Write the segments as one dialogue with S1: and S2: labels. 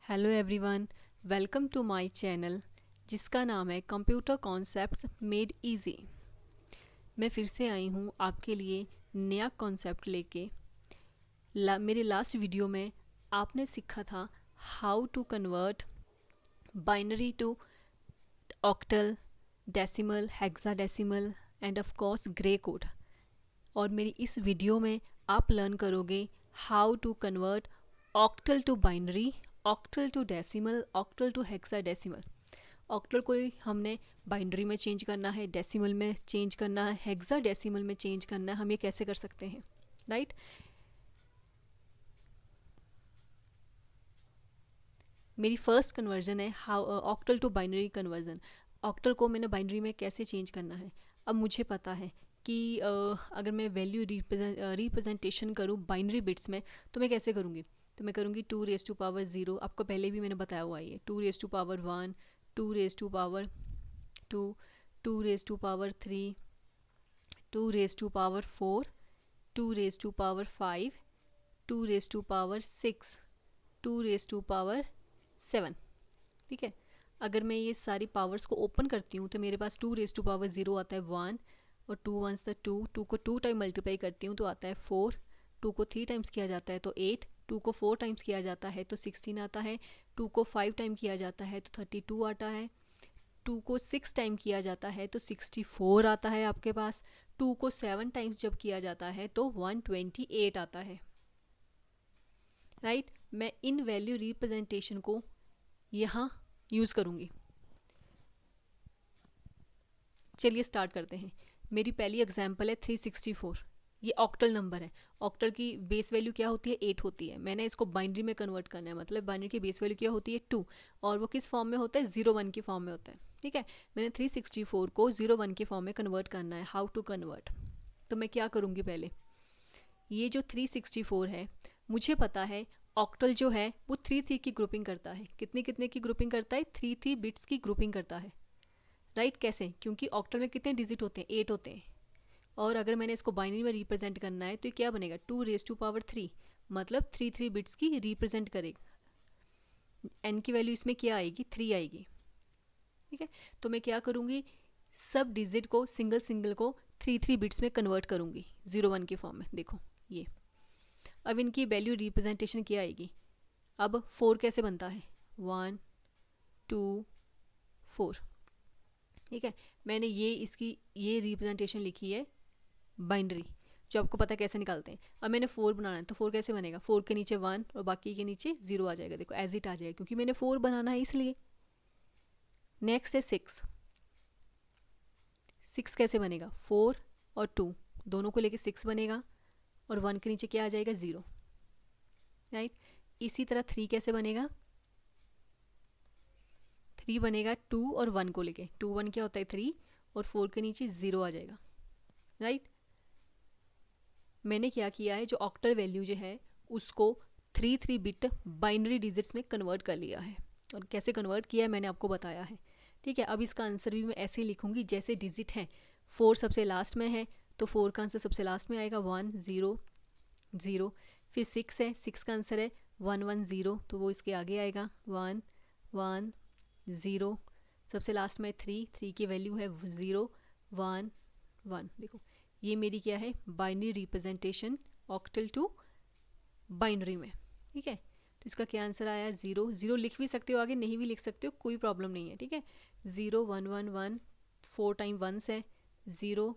S1: Hello everyone, welcome to my channel जिसका नाम है कंप्यूटर कॉन्सेप्ट्स मेड इजी। मैं फिर से आई हूँ आपके लिए नया कॉन्सेप्ट लेके। मेरे लास्ट वीडियो में आपने सीखा था how to convert binary to octal, decimal, hexadecimal and of course Gray code. और मेरी इस वीडियो में आप लर्न करोगे how to convert octal to binary, octal to decimal, octal to hexadecimal. Octal को ही हमने बाइनरी में चेंज करना है, डेसिमल में चेंज करना है, हेक्साडेसिमल में चेंज करना है। हम ये कैसे कर सकते हैं, राइट? मेरी फर्स्ट कन्वर्जन है how octal to binary conversion. Octal को मैंने बाइनरी में कैसे चेंज करना है। अब मुझे पता है कि अगर मैं वैल्यू रिप्रेजेंटेशन करूँ बाइनरी बिट्स में तो मैं कैसे करूँगी। तो मैं करूँगी 2⁻�0। आपको पहले भी मैंने बताया हुआ है ये 2⁻1, 2⁻2, 2⁻3, 2⁻4, 2⁻5, 2⁻6, 2⁻7। ठीक है। अगर मैं ये सारी पावर्स को ओपन करती हूँ तो मेरे पास 2⁻0 आता है 1, और 2 1s 2, 2 को 2 टाइम मल्टीप्लाई करती हूँ तो आता है 4, 2 को 3 टाइम्स किया जाता है तो 8, 2 को 4 टाइम्स किया जाता है तो 16 आता है, 2 को 5 टाइम किया जाता है तो 32 आता है, 2 को 6 टाइम किया जाता है तो 64 आता है आपके पास, 2 को 7 टाइम्स जब किया जाता है तो 128 आता है, राइट? मैं इन वैल्यू रिप्रेजेंटेशन को यहाँ यूज़ करूँगी। चलिए स्टार्ट करते हैं। मेरी पहली एग्जांपल है 364। ये ऑक्टल नंबर है। ऑक्टल की बेस वैल्यू क्या होती है? 8 होती है। मैंने इसको बाइनरी में कन्वर्ट करना है, मतलब बाइनरी की बेस वैल्यू क्या होती है? 2। और वो किस फॉर्म में होता है? 0 1 की फॉर्म में होता है। ठीक है। मैंने 364 को 0 1 की फॉर्म में कन्वर्ट करना है। How to convert? तो मैं क्या करूँगी, पहले ये जो 364 है, मुझे पता है ऑक्टल जो है वो 3 की ग्रुपिंग करता है। कितने कितने की ग्रुपिंग करता है? 3 बिट्स की ग्रुपिंग करता है, राइट? कैसे? क्योंकि ऑक्टल में कितने डिजिट होते हैं? 8 होते हैं। और अगर मैंने इसको बाइनरी में रिप्रेजेंट करना है तो ये क्या बनेगा? 2⁻3, मतलब 3 बिट्स की रिप्रेजेंट करेगा। एन की वैल्यू इसमें क्या आएगी? 3 आएगी। ठीक है। तो मैं क्या करूँगी, सब डिजिट को सिंगल सिंगल को 3 बिट्स में कन्वर्ट करूँगी 0 1 की फॉर्म में। देखो ये, अब इनकी वैल्यू रिप्रेजेंटेशन क्या आएगी? अब 4 कैसे बनता है? 1 2 4। ठीक है। मैंने ये इसकी ये रिप्रेजेंटेशन लिखी है बाइनरी, जो आपको पता है कैसे निकालते हैं। अब मैंने 4 बनाना है तो 4 कैसे बनेगा? 4 के नीचे 1 और बाकी के नीचे 0 आ जाएगा। देखो एज इट आ जाएगा, क्योंकि मैंने 4 बनाना है इसलिए। नेक्स्ट है 6। 6 कैसे बनेगा? 4 और 2 दोनों को लेके 6 बनेगा, और 1 के नीचे क्या आ जाएगा? 0, राइट? इसी तरह 3 कैसे बनेगा? 3 बनेगा 2 और 1 को लेके। 2 1 क्या होता है? 3, और 4 के नीचे 0 आ जाएगा, राइट? मैंने क्या किया है, जो ऑक्टल वैल्यू जो है उसको 3 बिट बाइनरी डिजिट्स में कन्वर्ट कर लिया है। और कैसे कन्वर्ट किया है मैंने आपको बताया है। ठीक है। अब इसका आंसर भी मैं ऐसे ही लिखूंगी जैसे डिजिट है। 4 सबसे लास्ट में है तो 4 का आंसर सबसे लास्ट में आएगा 1 0 0। फिर 6 है, 6 का आंसर है 1 1 0, तो वो इसके आगे आएगा 1 1 0। सबसे लास्ट में 3 की वैल्यू है 0 1 1। देखो ये मेरी क्या है? Binary representation octal to binary में। ठीक है। तो इसका क्या आंसर आया? 0 0। लिख भी सकते हो आगे, नहीं भी लिख सकते हो, कोई प्रॉब्लम नहीं है। ठीक है। 0 1 1 1, 4 टाइम 1 है 0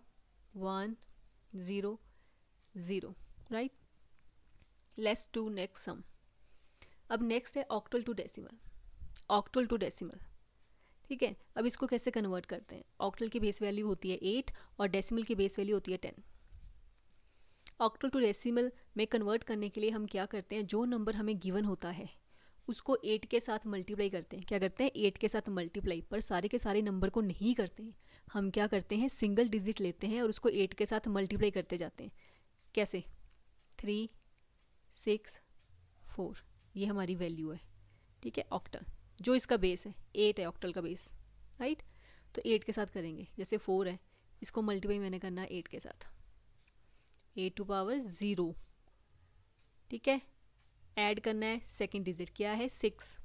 S1: 1 0 0, right? Let's do next sum. अब नेक्स्ट है octal to decimal. Octal to decimal. ठीक है। अब इसको कैसे कन्वर्ट करते हैं? ऑक्टल की बेस वैल्यू होती है 8 और डेसिमल की बेस वैल्यू होती है 10। ऑक्टल टू डेसिमल में कन्वर्ट करने के लिए हम क्या करते हैं, जो नंबर हमें गिवन होता है उसको 8 के साथ मल्टीप्लाई करते हैं। क्या करते हैं? 8 के साथ मल्टीप्लाई। पर सारे के सारे नंबर को नहीं करते हैं, हम क्या करते हैं, सिंगल डिजिट लेते हैं और उसको 8 के साथ मल्टीप्लाई करते जाते हैं। कैसे? 3 6 4, ये हमारी वैल्यू है। ठीक है। ऑक्टल जो इसका बेस है 8 है, ऑक्टल का बेस, राइट? तो 8 के साथ करेंगे। जैसे 4 है, इसको मल्टीप्लाई मैंने करना है 8 के साथ, 8⁻0। ठीक है। ऐड करना है सेकेंड डिजिट, क्या है? 6।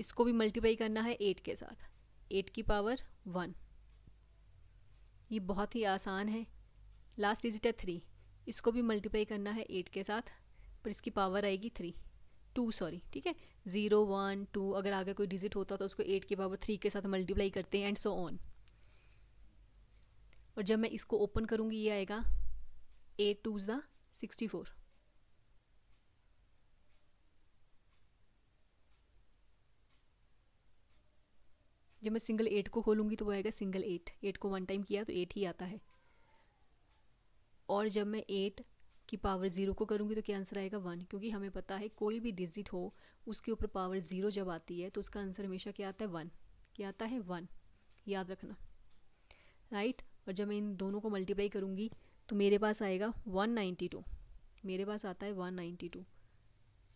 S1: इसको भी मल्टीप्लाई करना है 8 के साथ, 8 की पावर 1। ये बहुत ही आसान है। लास्ट डिजिट है 3, इसको भी मल्टीप्लाई करना है 8 के साथ, पर इसकी पावर आएगी 2 सॉरी, ठीक है। 0 1 2 अगर आगे कोई डिजिट होता तो उसको 8 की पावर 3 के साथ मल्टीप्लाई करते हैं एंड सो ऑन। और जब मैं इसको ओपन करूँगी ये आएगा 8 2 ज़ा 64। जब मैं सिंगल 8 को खोलूँगी तो वो आएगा सिंगल 8, 8 को 1 टाइम किया तो 8 ही आता है। और जब मैं 8 की पावर 0 को करूँगी तो क्या आंसर आएगा 1, क्योंकि हमें पता है कोई भी डिजिट हो उसके ऊपर पावर 0 जब आती है तो उसका आंसर हमेशा क्या आता है 1, क्या आता है 1, याद रखना, राइट। और जब मैं इन दोनों को मल्टीप्लाई करूँगी तो मेरे पास आएगा 192, मेरे पास आता है 192।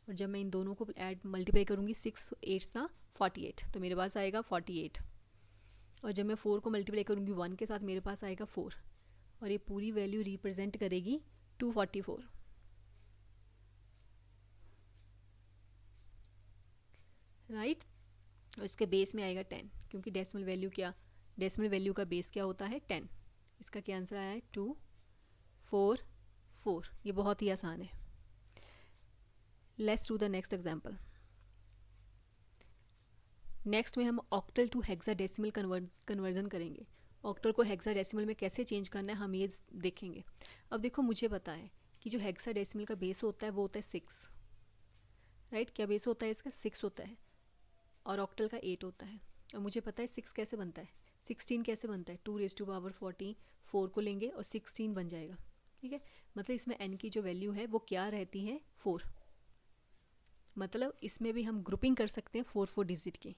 S1: और जब मैं इन दोनों को ऐड मल्टीप्लाई करूँगी 6 8 सा 48, तो मेरे पास आएगा 48। और जब मैं 4 को मल्टीप्लाई करूँगी 1 के साथ मेरे पास आएगा 4, और ये पूरी वैल्यू रिप्रेजेंट करेगी 244, राइट। और इसके बेस में आएगा 10, क्योंकि डेसिमल वैल्यू का बेस क्या होता है 10। इसका क्या आंसर आया है 244। ये बहुत ही आसान है। Let's do the next example. Next में हम ऑक्टल टू हेक्साडेसिमल कन्वर्जन करेंगे। ऑक्टल को हेक्साडेसिमल में कैसे चेंज करना है हम ये देखेंगे। अब देखो मुझे पता है कि जो हेक्साडेसिमल का बेस होता है वो होता है 6, राइट। क्या बेस होता है इसका 6 होता है, और ऑक्टल का 8 होता है। और मुझे पता है 6 कैसे बनता है, 16 कैसे बनता है, 2 रेज़ टू पावर 40, 4 को लेंगे और 16 बन जाएगा, ठीक है। मतलब इसमें n की जो वैल्यू है वो क्या रहती है 4। मतलब इसमें भी हम ग्रुपिंग कर सकते हैं 4 डिजिट की।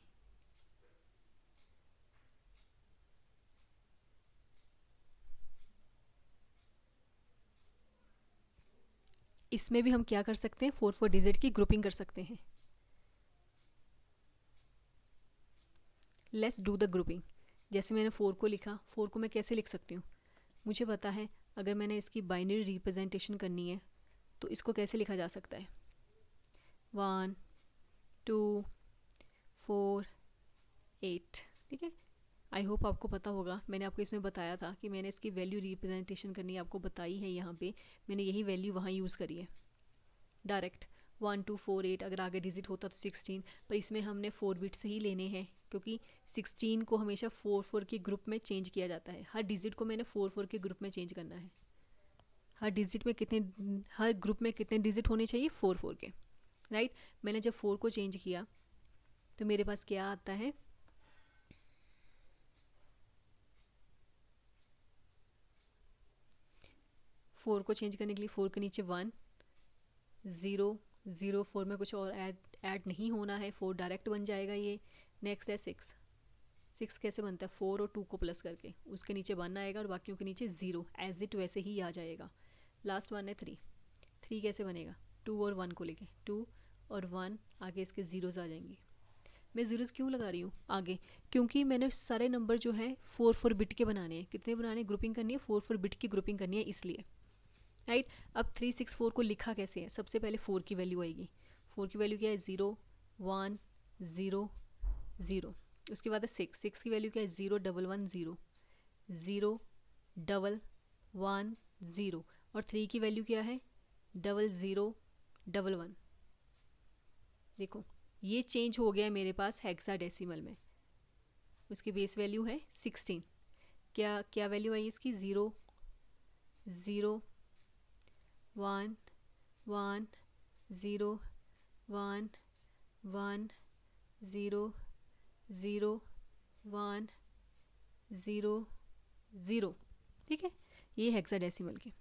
S1: इसमें भी हम क्या कर सकते हैं 4 डिजिट की ग्रुपिंग कर सकते हैं। Let's do the grouping. जैसे मैंने 4 को लिखा, 4 को मैं कैसे लिख सकती हूँ, मुझे पता है अगर मैंने इसकी बाइनरी रिप्रेजेंटेशन करनी है तो इसको कैसे लिखा जा सकता है 1 2 4 8, ठीक है। आई होप आपको पता होगा, मैंने आपको इसमें बताया था कि मैंने इसकी वैल्यू रिप्रेजेंटेशन करनी आपको बताई है। यहाँ पे मैंने यही वैल्यू वहाँ यूज़ करी है डायरेक्ट 1 2 4 8। अगर आगे डिजिट होता तो 16, पर इसमें हमने 4 बिट से ही लेने हैं, क्योंकि 16 को हमेशा 4 के ग्रुप में चेंज किया जाता है। हर डिजिट को मैंने 4 के ग्रुप में चेंज करना है। हर ग्रुप में कितने डिजिट होने चाहिए 4 के, राइट। मैंने जब 4 को चेंज किया तो मेरे पास क्या आता है 4 को चेंज करने के लिए 4 के नीचे 1 0 0, 4 में कुछ और ऐड नहीं होना है, 4 डायरेक्ट बन जाएगा ये। नेक्स्ट है 6 कैसे बनता है 4 और 2 को प्लस करके, उसके नीचे 1 आएगा और बाकियों के नीचे 0, एज इट वैसे ही आ जाएगा। लास्ट 1 है 3 कैसे बनेगा 2 और 1 को लेके, 2 और 1 आगे इसके ज़ीरोज़ आ जाएंगे। मैं ज़ीरोज़ क्यों लगा रही हूँ आगे, क्योंकि मैंने सारे नंबर जो हैं 4 बिट के बनाने हैं। कितने बनाने, ग्रुपिंग करनी है 4 बिट की ग्रुपिंग करनी है, इसलिए, राइट। अब 364 को लिखा कैसे है, सबसे पहले 4 की वैल्यू आएगी। 4 की वैल्यू क्या है 0 1 0 0। उसके बाद है 6 की वैल्यू क्या है 0 1 1 0 0 1 1 0। और 3 की वैल्यू क्या है 0 0 1 1। देखो ये चेंज हो गया मेरे पास हेक्साडेसिमल में। उसकी बेस वैल्यू है 16। क्या वैल्यू आई इसकी 0 0 1 1 0 1 1 0 0 1 0 0, ठीक है। ये हेक्साडेसिमल की।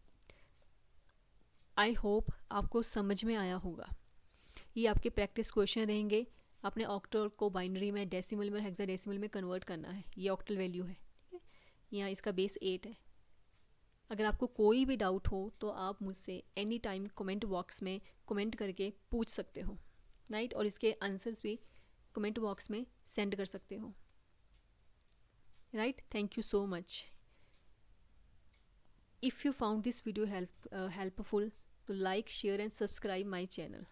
S1: आई होप आपको समझ में आया होगा। ये आपके प्रैक्टिस क्वेश्चन रहेंगे। आपने ऑक्टल को बाइनरी में, डेसिमल में, हेक्साडेसिमल में कन्वर्ट करना है। ये ऑक्टल वैल्यू है, ठीक है। यहाँ इसका बेस 8 है। अगर आपको कोई भी डाउट हो तो आप मुझसे एनी टाइम कमेंट बॉक्स में कमेंट करके पूछ सकते हो, राइट। और इसके आंसर्स भी कमेंट बॉक्स में सेंड कर सकते हो, right. Thank you so much. If you found this video helpful, तो like, share and subscribe my channel.